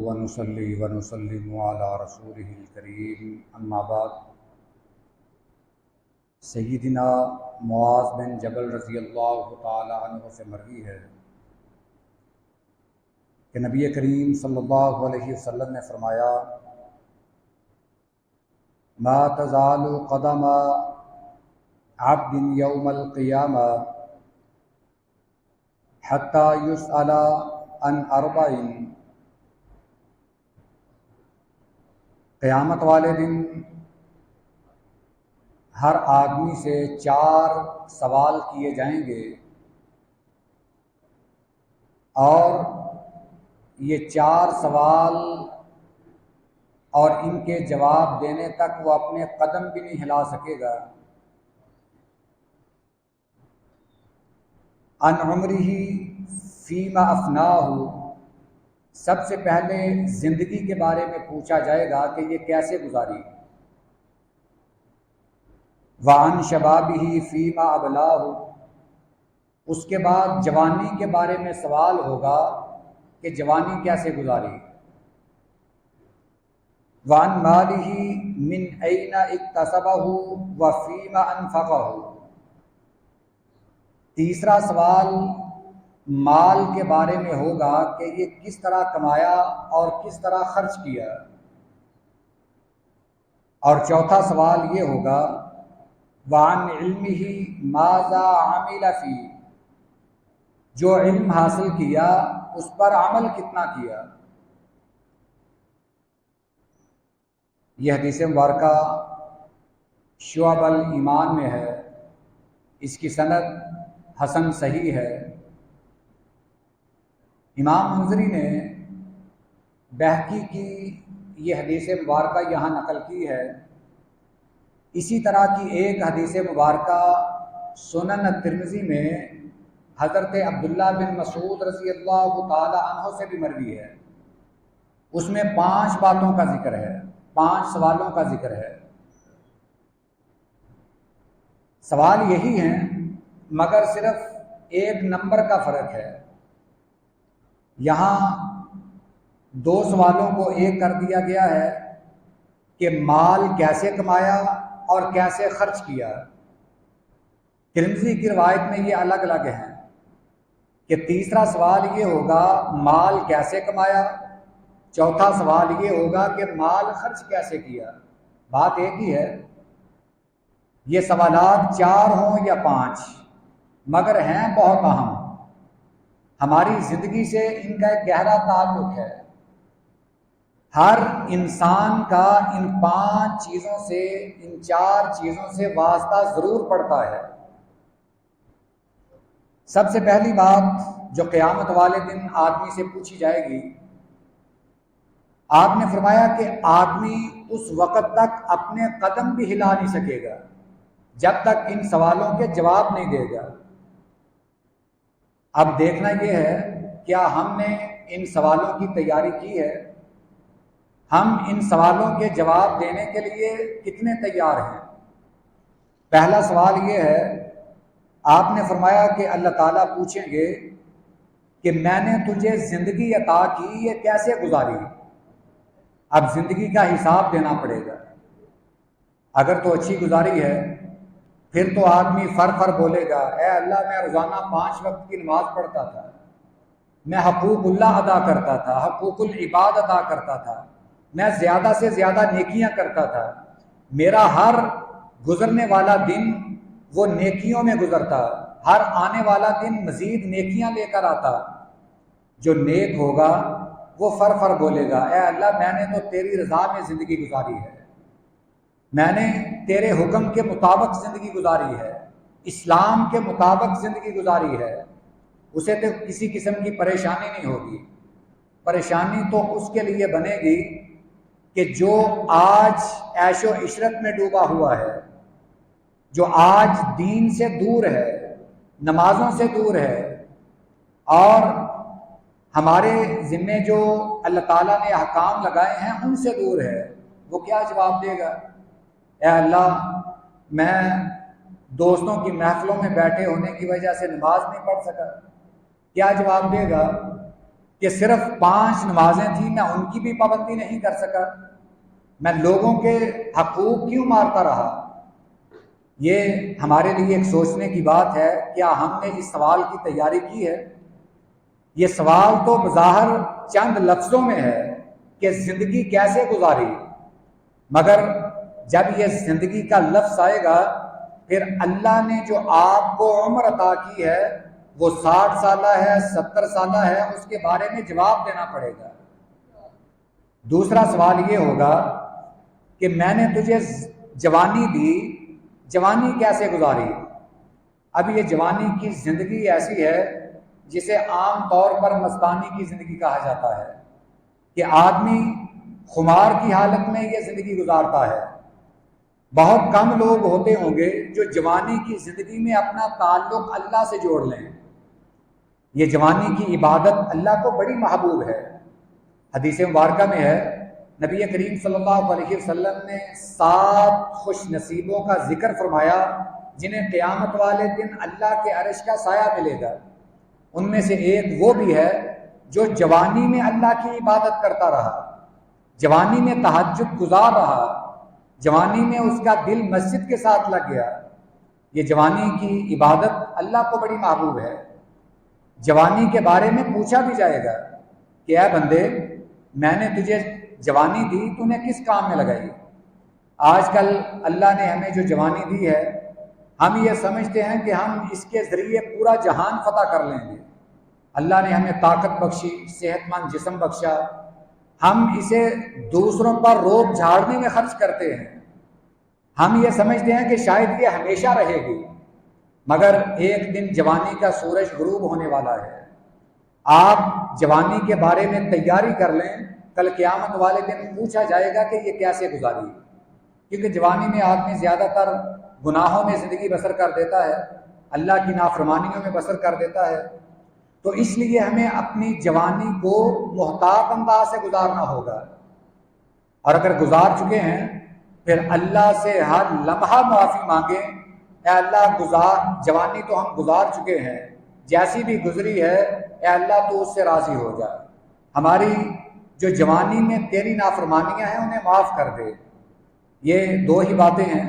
ونصلي ونسلم على رسوله الكريم اما بعد سیدنا معاذ بن جبل رضی اللہ تعالی عنہ سے مروی ہے کہ نبی کریم صلی اللہ علیہ وسلم نے فرمایا ما تزال قدم عبد یوم القیامہ حتی یسأل عن اربع، قیامت والے دن ہر آدمی سے 4 سوال کیے جائیں گے، اور یہ 4 سوال اور ان کے جواب دینے تک وہ اپنے قدم بھی نہیں ہلا سکے گا۔ عن عمرہ فیما افناہ، سب سے پہلے زندگی کے بارے میں پوچھا جائے گا کہ یہ کیسے گزاری۔ وعن شبابہ فیما ابلاہ، اس کے بعد جوانی کے بارے میں سوال ہوگا کہ جوانی کیسے گزاری۔ وعن مالہ من این اکتسبہ وفیما انفقہ، تیسرا سوال مال کے بارے میں ہوگا کہ یہ کس طرح کمایا اور کس طرح خرچ کیا۔ اور چوتھا سوال یہ ہوگا وعن علمہ ماذا عمل فی، جو علم حاصل کیا اس پر عمل کتنا کیا۔ یہ حدیث مبارکہ شعب الایمان میں ہے، اس کی سند حسن صحیح ہے۔ امام منذری نے بہقی کی یہ حدیث مبارکہ یہاں نقل کی ہے۔ اسی طرح کی ایک حدیث مبارکہ سنن الترمذی میں حضرت عبداللہ بن مسعود رضی اللہ تعالی عنہ سے بھی مروی ہے۔ اس میں 5 باتوں کا ذکر ہے، 5 سوالوں کا ذکر ہے۔ سوال یہی ہیں مگر صرف ایک نمبر کا فرق ہے۔ یہاں 2 سوالوں کو ایک کر دیا گیا ہے کہ مال کیسے کمایا اور کیسے خرچ کیا۔ ترمذی کی روایت میں یہ الگ الگ ہیں کہ تیسرا سوال یہ ہوگا مال کیسے کمایا، چوتھا سوال یہ ہوگا کہ مال خرچ کیسے کیا۔ بات ایک ہی ہے، یہ سوالات 4 ہوں یا 5 مگر ہیں بہت اہم، ہماری زندگی سے ان کا ایک گہرا تعلق ہے۔ ہر انسان کا ان 5 چیزوں سے، ان 4 چیزوں سے واسطہ ضرور پڑتا ہے۔ سب سے پہلی بات جو قیامت والے دن آدمی سے پوچھی جائے گی، آپ نے فرمایا کہ آدمی اس وقت تک اپنے قدم بھی ہلا نہیں سکے گا جب تک ان سوالوں کے جواب نہیں دے گا۔ اب دیکھنا یہ ہے کیا ہم نے ان سوالوں کی تیاری کی ہے، ہم ان سوالوں کے جواب دینے کے لیے کتنے تیار ہیں۔ پہلا سوال یہ ہے، آپ نے فرمایا کہ اللہ تعالیٰ پوچھیں گے کہ میں نے تجھے زندگی عطا کی، یہ کیسے گزاری۔ اب زندگی کا حساب دینا پڑے گا۔ اگر تو اچھی گزاری ہے پھر تو آدمی فر بولے گا، اے اللہ میں روزانہ 5 وقت کی نماز پڑھتا تھا، میں حقوق اللہ ادا کرتا تھا، حقوق العباد ادا کرتا تھا، میں زیادہ سے زیادہ نیکیاں کرتا تھا، میرا ہر گزرنے والا دن وہ نیکیوں میں گزرتا، ہر آنے والا دن مزید نیکیاں لے کر آتا۔ جو نیک ہوگا وہ فر بولے گا، اے اللہ میں نے تو تیری رضا میں زندگی گزاری ہے، میں نے تیرے حکم کے مطابق زندگی گزاری ہے، اسلام کے مطابق زندگی گزاری ہے، اسے تو کسی قسم کی پریشانی نہیں ہوگی۔ پریشانی تو اس کے لیے بنے گی کہ جو آج عیش و عشرت میں ڈوبا ہوا ہے، جو آج دین سے دور ہے، نمازوں سے دور ہے، اور ہمارے ذمے جو اللہ تعالیٰ نے احکام لگائے ہیں ان سے دور ہے، وہ کیا جواب دے گا؟ اے اللہ میں دوستوں کی محفلوں میں بیٹھے ہونے کی وجہ سے نماز نہیں پڑھ سکا۔ کیا جواب دے گا؟ کہ صرف 5 نمازیں تھیں، میں ان کی بھی پابندی نہیں کر سکا، میں لوگوں کے حقوق کیوں مارتا رہا؟ یہ ہمارے لیے ایک سوچنے کی بات ہے۔ کیا ہم نے اس سوال کی تیاری کی ہے؟ یہ سوال تو بظاہر چند لفظوں میں ہے کہ زندگی کیسے گزاری، مگر جب یہ زندگی کا لفظ آئے گا، پھر اللہ نے جو آپ کو عمر عطا کی ہے وہ 60 سالہ ہے، 70 سالہ ہے، اس کے بارے میں جواب دینا پڑے گا۔ دوسرا سوال یہ ہوگا کہ میں نے تجھے جوانی دی، جوانی کیسے گزاری؟ اب یہ جوانی کی زندگی ایسی ہے جسے عام طور پر مستانی کی زندگی کہا جاتا ہے، کہ آدمی خمار کی حالت میں یہ زندگی گزارتا ہے۔ بہت کم لوگ ہوتے ہوں گے جو جوانی کی زندگی میں اپنا تعلق اللہ سے جوڑ لیں۔ یہ جوانی کی عبادت اللہ کو بڑی محبوب ہے۔ حدیث مبارکہ میں ہے، نبی کریم صلی اللہ علیہ وسلم نے 7 خوش نصیبوں کا ذکر فرمایا جنہیں قیامت والے دن اللہ کے عرش کا سایہ ملے گا۔ ان میں سے ایک وہ بھی ہے جو جوانی میں اللہ کی عبادت کرتا رہا، جوانی میں تہجد گزار رہا، جوانی میں اس کا دل مسجد کے ساتھ لگ گیا۔ یہ جوانی کی عبادت اللہ کو بڑی محبوب ہے۔ جوانی کے بارے میں پوچھا بھی جائے گا کہ اے بندے، میں نے تجھے جوانی دی، تو نے کس کام میں لگائی؟ آج کل اللہ نے ہمیں جو جوانی دی ہے، ہم یہ سمجھتے ہیں کہ ہم اس کے ذریعے پورا جہان فتح کر لیں گے۔ اللہ نے ہمیں طاقت بخشی، صحت مند جسم بخشا، ہم اسے دوسروں پر روب جھاڑنے میں خرچ کرتے ہیں۔ ہم یہ سمجھتے ہیں کہ شاید یہ ہمیشہ رہے گی، مگر ایک دن جوانی کا سورج غروب ہونے والا ہے۔ آپ جوانی کے بارے میں تیاری کر لیں، کل قیامت والے دن پوچھا جائے گا کہ یہ کیسے گزاری، کیونکہ جوانی میں آدمی زیادہ تر گناہوں میں زندگی بسر کر دیتا ہے، اللہ کی نافرمانیوں میں بسر کر دیتا ہے۔ تو اس لیے ہمیں اپنی جوانی کو محتاط انداز سے گزارنا ہوگا، اور اگر گزار چکے ہیں پھر اللہ سے ہر لمحہ معافی مانگیں، اے اللہ جوانی تو ہم گزار چکے ہیں، جیسی بھی گزری ہے اے اللہ تو اس سے راضی ہو جا، ہماری جو جوانی میں تیری نافرمانیاں ہیں انہیں معاف کر دے۔ یہ 2 ہی باتیں ہیں۔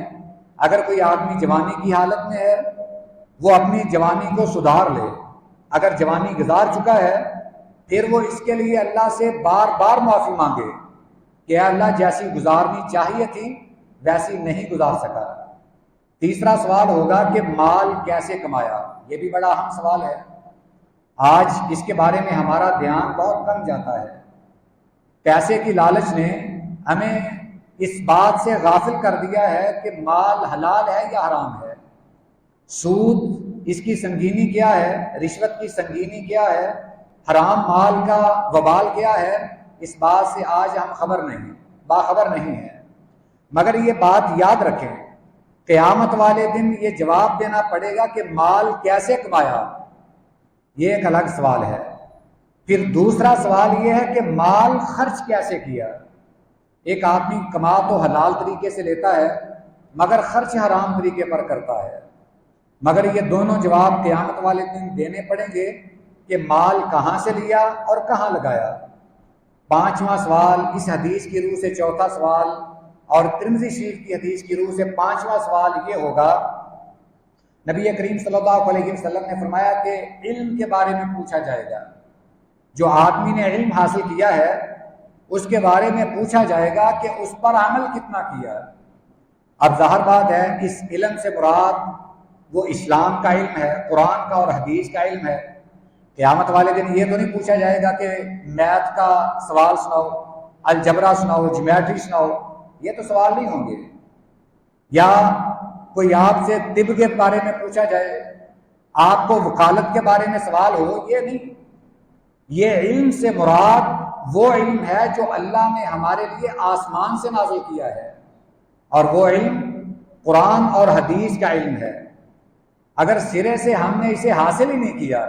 اگر کوئی آدمی جوانی کی حالت میں ہے وہ اپنی جوانی کو سدھار لے، اگر جوانی گزار چکا ہے پھر وہ اس کے لیے اللہ سے بار بار معافی مانگے کہ اے اللہ جیسی گزارنی چاہیے تھی ویسی نہیں گزار سکا۔ تیسرا سوال ہوگا کہ مال کیسے کمایا؟ یہ بھی بڑا اہم سوال ہے۔ آج اس کے بارے میں ہمارا دھیان بہت کم جاتا ہے۔ پیسے کی لالچ نے ہمیں اس بات سے غافل کر دیا ہے کہ مال حلال ہے یا حرام ہے، سود اس کی سنگینی کیا ہے، رشوت کی سنگینی کیا ہے، حرام مال کا وبال کیا ہے، اس بات سے آج ہم باخبر نہیں ہیں۔ مگر یہ بات یاد رکھیں، قیامت والے دن یہ جواب دینا پڑے گا کہ مال کیسے کمایا، یہ ایک الگ سوال ہے۔ پھر دوسرا سوال یہ ہے کہ مال خرچ کیسے کیا۔ ایک آدمی کما تو حلال طریقے سے لیتا ہے مگر خرچ حرام طریقے پر کرتا ہے، مگر یہ دونوں جواب قیامت والے دن دینے پڑیں گے کہ مال کہاں سے لیا اور کہاں لگایا۔ 5واں سوال اس حدیث کی روح سے، چوتھا سوال اور ترمذی شریف کی حدیث کی روح سے 5واں سوال یہ ہوگا، نبی کریم صلی اللہ علیہ وسلم نے فرمایا کہ علم کے بارے میں پوچھا جائے گا۔ جو آدمی نے علم حاصل کیا ہے اس کے بارے میں پوچھا جائے گا کہ اس پر عمل کتنا کیا۔ اب ظاہر بات ہے اس علم سے مراد وہ اسلام کا علم ہے، قرآن کا اور حدیث کا علم ہے۔ قیامت والے دن یہ تو نہیں پوچھا جائے گا کہ میتھ کا سوال سناؤ، الجبرا سناؤ، جیومیٹری سناؤ، یہ تو سوال نہیں ہوں گے۔ یا کوئی آپ سے طب کے بارے میں پوچھا جائے، آپ کو وکالت کے بارے میں سوال ہو، یہ نہیں۔ یہ علم سے مراد وہ علم ہے جو اللہ نے ہمارے لیے آسمان سے نازل کیا ہے، اور وہ علم قرآن اور حدیث کا علم ہے۔ اگر سرے سے ہم نے اسے حاصل ہی نہیں کیا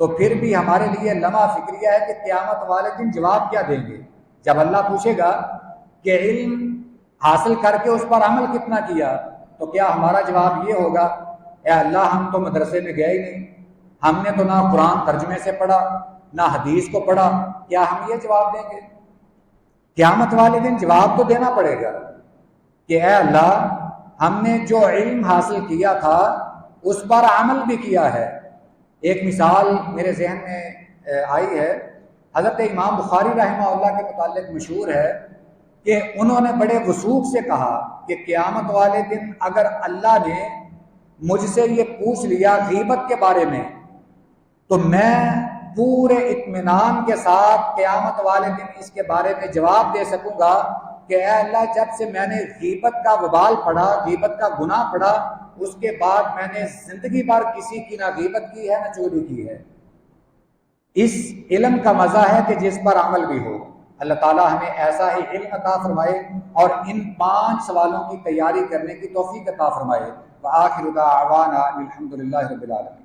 تو پھر بھی ہمارے لیے لمحہ فکریہ ہے کہ قیامت والے دن جواب کیا دیں گے۔ جب اللہ پوچھے گا کہ علم حاصل کر کے اس پر عمل کتنا کیا، تو کیا ہمارا جواب یہ ہوگا، اے اللہ ہم تو مدرسے میں گئے ہی نہیں، ہم نے تو نہ قرآن ترجمے سے پڑھا، نہ حدیث کو پڑھا، کیا ہم یہ جواب دیں گے؟ قیامت والے دن جواب تو دینا پڑے گا کہ اے اللہ، ہم نے جو علم حاصل کیا تھا اس پر عمل بھی کیا ہے۔ ایک مثال میرے ذہن میں آئی ہے، حضرت امام بخاری رحمہ اللہ کے متعلق مشہور ہے کہ انہوں نے بڑے وثوق سے کہا کہ قیامت والے دن اگر اللہ نے مجھ سے یہ پوچھ لیا غیبت کے بارے میں تو میں پورے اطمینان کے ساتھ قیامت والے دن اس کے بارے میں جواب دے سکوں گا کہ اے اللہ، جب سے میں نے غیبت کا وبال پڑھا، غیبت کا گناہ پڑھا، اس کے بعد میں نے زندگی بھر کسی کی نہ غیبت کی ہے نہ چوری کی ہے۔ اس علم کا مزہ ہے کہ جس پر عمل بھی ہو۔ اللہ تعالیٰ ہمیں ایسا ہی علم عطا فرمائے اور ان 5 سوالوں کی تیاری کرنے کی توفیق عطا فرمائے۔ وآخر دعوانا الحمد للہ رب العالمین۔